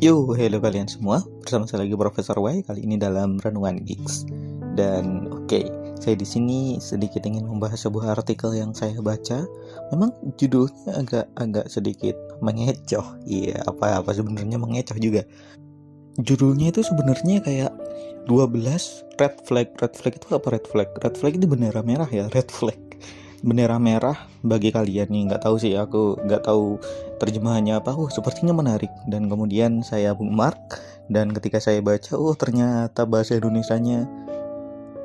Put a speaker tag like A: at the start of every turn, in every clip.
A: Yo, hello kalian semua. Bersama saya lagi Profesor Y kali ini dalam Renungan Geeks. Dan saya di sini sedikit ingin membahas sebuah artikel yang saya baca. Memang judulnya agak sedikit mengecoh. Iya, apa sebenarnya mengecoh juga. Judulnya itu sebenarnya kayak 12 red flag. Red flag itu apa red flag? Red flag itu bendera merah ya, red flag. Bendera merah bagi kalian nih, nggak tahu sih, aku nggak tahu terjemahannya apa. Sepertinya menarik, dan kemudian saya bookmark, dan ketika saya baca, ternyata bahasa Indonesianya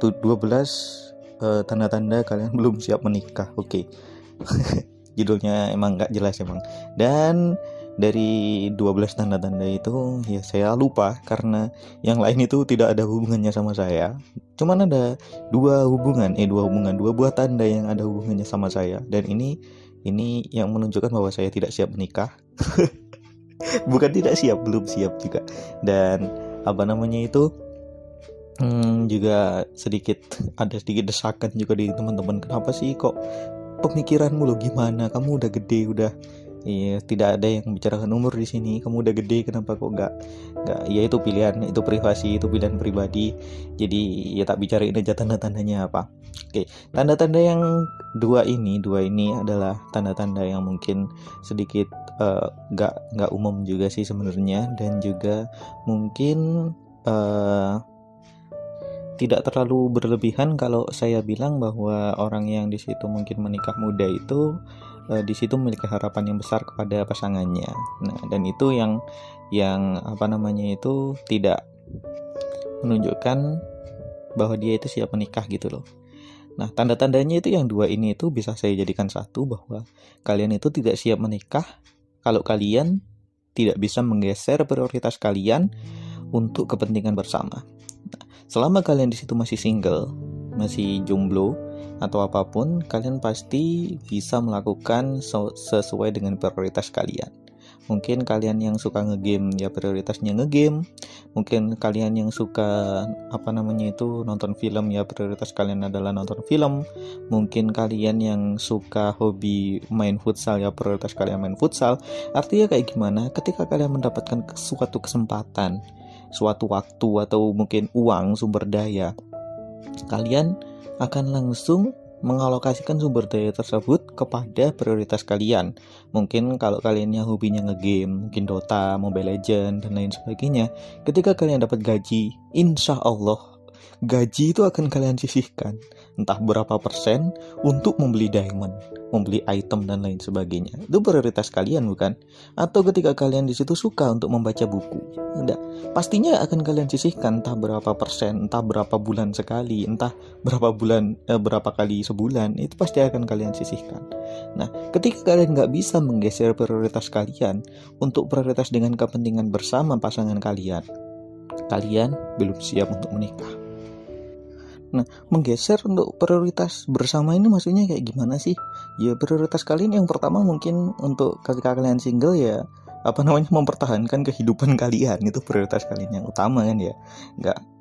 A: tuh 12 tanda-tanda kalian belum siap menikah. Judulnya emang nggak jelas emang. Dan dari 12 tanda-tanda itu ya saya lupa, karena yang lain itu tidak ada hubungannya sama saya. Cuman ada dua buah tanda yang ada hubungannya sama saya, dan ini yang menunjukkan bahwa saya tidak siap menikah. Bukan tidak siap, belum siap juga. Dan juga ada sedikit desakan juga di teman-teman. Kenapa sih kok pemikiranmu lo gimana? Kamu udah gede, tidak ada yang bicarakan umur di sini. Kamu udah gede, kenapa kok nggak? Ya itu pilihan, itu privasi, itu pilihan pribadi. Jadi ya tak bicarain aja tanda-tandanya apa. Tanda-tanda yang dua ini adalah tanda-tanda yang mungkin sedikit nggak umum juga sih sebenarnya, dan juga mungkin tidak terlalu berlebihan kalau saya bilang bahwa orang yang di situ mungkin menikah muda itu di situ memiliki harapan yang besar kepada pasangannya. Nah, dan itu yang itu tidak menunjukkan bahwa dia itu siap menikah gitu loh. Nah, tanda-tandanya itu yang dua ini itu bisa saya jadikan satu, bahwa kalian itu tidak siap menikah kalau kalian tidak bisa menggeser prioritas kalian untuk kepentingan bersama. Nah, selama kalian di situ masih single, masih jomblo atau apapun, kalian pasti bisa melakukan sesuai dengan prioritas kalian. Mungkin kalian yang suka ngegame ya prioritasnya ngegame. Mungkin kalian yang suka nonton film ya prioritas kalian adalah nonton film. Mungkin kalian yang suka hobi main futsal ya prioritas kalian main futsal. Artinya kayak gimana? Ketika kalian mendapatkan suatu kesempatan, suatu waktu, atau mungkin uang, sumber daya, kalian akan langsung mengalokasikan sumber daya tersebut kepada prioritas kalian. Mungkin kalau kalian yang hobinya ngegame, mungkin Dota, Mobile Legends, dan lain sebagainya, ketika kalian dapat gaji, insya Allah gaji itu akan kalian sisihkan entah berapa persen untuk membeli diamond, membeli item, dan lain sebagainya. Itu prioritas kalian, bukan? Atau ketika kalian di situ suka untuk membaca buku, pastinya akan kalian sisihkan entah berapa persen, entah berapa bulan sekali, entah berapa kali sebulan, itu pasti akan kalian sisihkan. Nah, ketika kalian nggak bisa menggeser prioritas kalian untuk prioritas dengan kepentingan bersama pasangan kalian belum siap untuk menikah. Nah, menggeser untuk prioritas bersama ini maksudnya kayak gimana sih? Ya, prioritas kalian yang pertama mungkin untuk ketika kalian single ya mempertahankan kehidupan kalian. Itu prioritas kalian yang utama kan ya.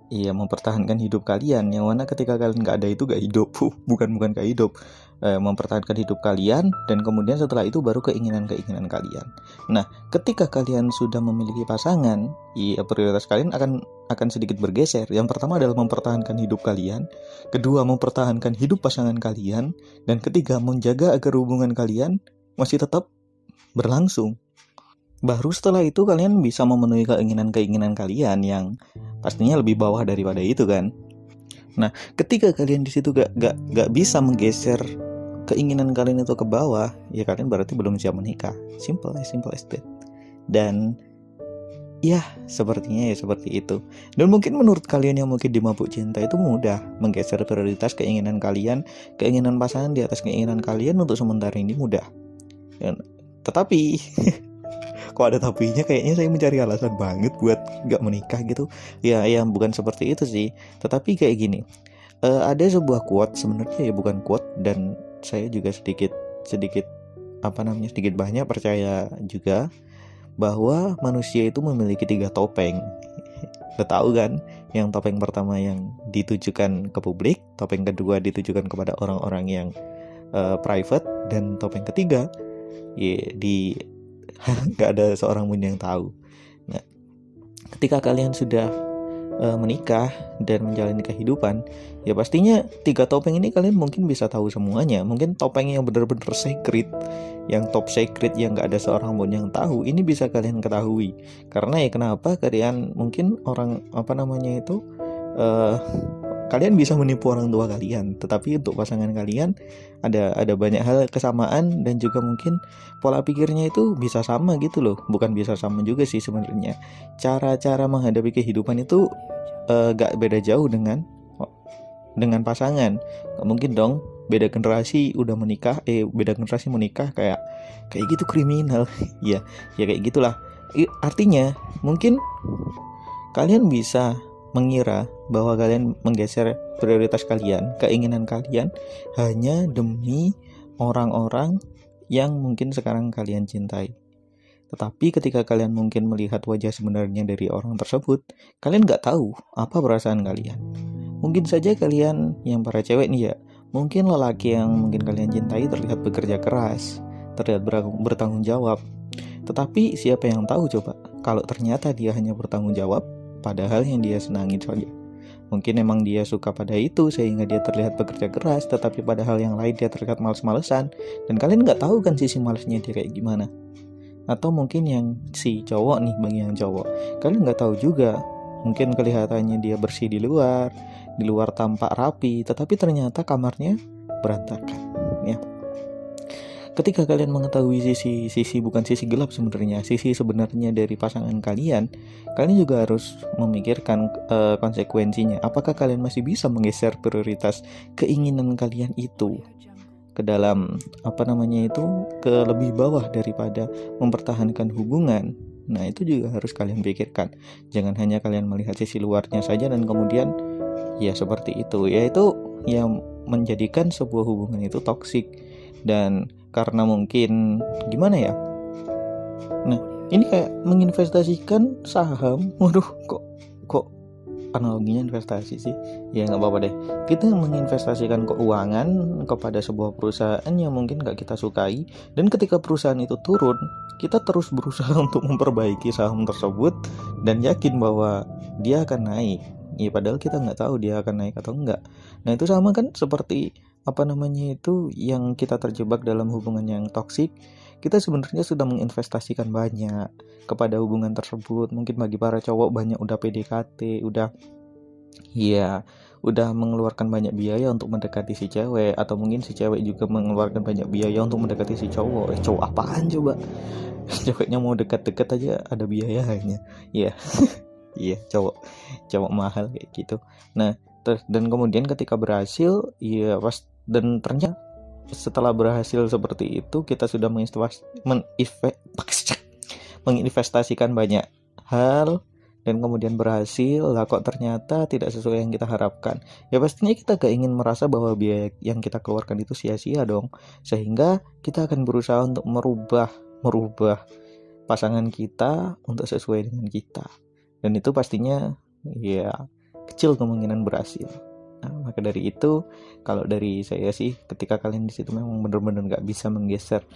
A: Mempertahankan hidup kalian, yang mana ketika kalian nggak ada itu nggak hidup. bukan gak hidup. Mempertahankan hidup kalian, dan kemudian setelah itu baru keinginan kalian. Nah, ketika kalian sudah memiliki pasangan, prioritas kalian akan sedikit bergeser. Yang pertama adalah mempertahankan hidup kalian, kedua mempertahankan hidup pasangan kalian, dan ketiga menjaga agar hubungan kalian masih tetap berlangsung. Baru setelah itu kalian bisa memenuhi keinginan kalian yang pastinya lebih bawah daripada itu kan. Nah, ketika kalian di situ gak bisa menggeser keinginan kalian itu ke bawah, ya kalian berarti belum siap menikah. Simple as that. Dan ya sepertinya ya seperti itu. Dan mungkin menurut kalian yang mungkin di mabuk cinta itu mudah menggeser prioritas keinginan pasangan di atas keinginan kalian untuk sementara ini mudah. Tetapi kok ada tapinya, kayaknya saya mencari alasan banget buat gak menikah gitu. Ya bukan seperti itu sih. Tetapi kayak gini, ada sebuah quote, sebenarnya ya bukan quote, dan saya juga sedikit banyak percaya juga bahwa manusia itu memiliki 3 topeng. Lo tahu kan? Yang topeng pertama yang ditujukan ke publik, topeng kedua ditujukan kepada orang-orang yang private, dan topeng ketiga nggak ada seorang pun yang tahu. Nah, ketika kalian sudah menikah dan menjalani kehidupan, ya pastinya 3 topeng ini kalian mungkin bisa tahu semuanya. Mungkin topeng yang benar-benar secret, yang top secret, yang gak ada seorang pun yang tahu, ini bisa kalian ketahui. Karena ya kenapa kalian mungkin orang kalian bisa menipu orang tua kalian, tetapi untuk pasangan kalian ada banyak hal kesamaan, dan juga mungkin pola pikirnya itu bisa sama gitu loh. Bukan bisa sama juga sih sebenarnya, cara-cara menghadapi kehidupan itu gak beda jauh dengan pasangan. Gak mungkin dong beda generasi menikah kayak gitu kriminal. ya kayak gitulah. Artinya mungkin kalian bisa mengira bahwa kalian menggeser prioritas kalian, keinginan kalian hanya demi orang-orang yang mungkin sekarang kalian cintai. Tetapi ketika kalian mungkin melihat wajah sebenarnya dari orang tersebut, kalian gak tahu apa perasaan kalian. Mungkin saja kalian yang para cewek nih ya, mungkin lelaki yang mungkin kalian cintai terlihat bekerja keras, terlihat bertanggung jawab. Tetapi siapa yang tahu coba, kalau ternyata dia hanya bertanggung jawab padahal yang dia senangi saja. Mungkin emang dia suka pada itu sehingga dia terlihat bekerja keras, tetapi padahal yang lain dia terlihat males-malesan, dan kalian gak tahu kan sisi malesnya dia kayak gimana. Atau mungkin yang si cowok nih, bagi yang cowok, kalian gak tahu juga, mungkin kelihatannya dia bersih di luar tampak rapi, tetapi ternyata kamarnya berantakan ya. Ketika kalian mengetahui sisi bukan sisi gelap sebenarnya, sisi sebenarnya dari pasangan kalian juga harus memikirkan konsekuensinya. Apakah kalian masih bisa menggeser prioritas keinginan kalian itu ke dalam ke lebih bawah daripada mempertahankan hubungan? Nah, itu juga harus kalian pikirkan. Jangan hanya kalian melihat sisi luarnya saja dan kemudian ya seperti itu. Yaitu yang menjadikan sebuah hubungan itu toksik. Dan karena mungkin gimana ya, nah ini kayak menginvestasikan saham. Waduh, kok analoginya investasi sih? Ya nggak apa-apa deh, kita menginvestasikan keuangan kepada sebuah perusahaan yang mungkin gak kita sukai, dan ketika perusahaan itu turun, kita terus berusaha untuk memperbaiki saham tersebut dan yakin bahwa dia akan naik. Ya padahal kita nggak tahu dia akan naik atau enggak. Nah itu sama kan seperti yang kita terjebak dalam hubungan yang toksik. Kita sebenarnya sudah menginvestasikan banyak kepada hubungan tersebut. Mungkin bagi para cowok banyak udah PDKT, udah mengeluarkan banyak biaya untuk mendekati si cewek, atau mungkin si cewek juga mengeluarkan banyak biaya untuk mendekati si cowok. Cowok apaan coba? Ceweknya mau dekat-dekat aja ada biayanya. Iya. Iya, cowok mahal kayak gitu. Nah, dan kemudian ketika berhasil, dan ternyata setelah berhasil seperti itu, kita sudah menginvestasikan banyak hal dan kemudian berhasil, lah kok ternyata tidak sesuai yang kita harapkan. Ya pastinya kita gak ingin merasa bahwa biaya yang kita keluarkan itu sia-sia dong. Sehingga kita akan berusaha untuk merubah pasangan kita untuk sesuai dengan kita. Dan itu pastinya ya kecil kemungkinan berhasil. Nah, maka dari itu, kalau dari saya sih, ketika kalian di situ memang benar-benar nggak bisa menggeser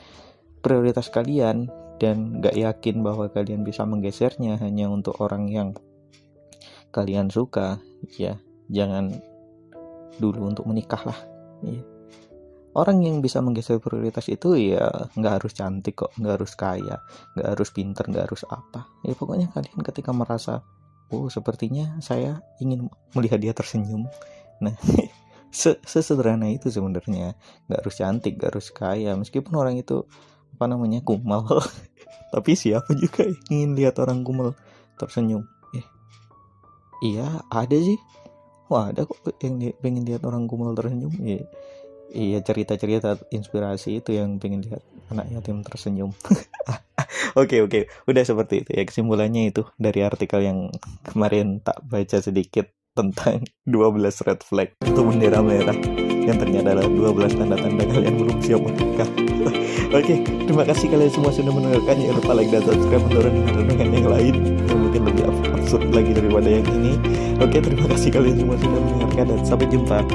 A: prioritas kalian dan nggak yakin bahwa kalian bisa menggesernya hanya untuk orang yang kalian suka, ya jangan dulu untuk menikah lah. Ya. Orang yang bisa menggeser prioritas itu ya nggak harus cantik kok, nggak harus kaya, nggak harus pinter, nggak harus apa. Ya pokoknya kalian ketika merasa, oh sepertinya saya ingin melihat dia tersenyum. Nah, sesederhana itu sebenarnya. Nggak harus cantik, nggak harus kaya, meskipun orang itu kumal. Tapi siapa juga yang ingin lihat orang kumal tersenyum? Iya ada sih. Wah ada kok yang pengen lihat orang kumal tersenyum. Iya cerita-cerita inspirasi itu yang pengen lihat anak yatim tersenyum. Oke, udah seperti itu ya, kesimpulannya itu dari artikel yang kemarin tak baca sedikit tentang 12 red flag atau bendera merah yang ternyata adalah 12 tanda-tanda kalian belum siap menikah. Oke, terima kasih kalian semua sudah mendengarkan. Jangan lupa like dan subscribe dengan yang lain yang mungkin lebih absurd lagi daripada yang ini. Oke, terima kasih kalian semua sudah mendengarkan dan sampai jumpa.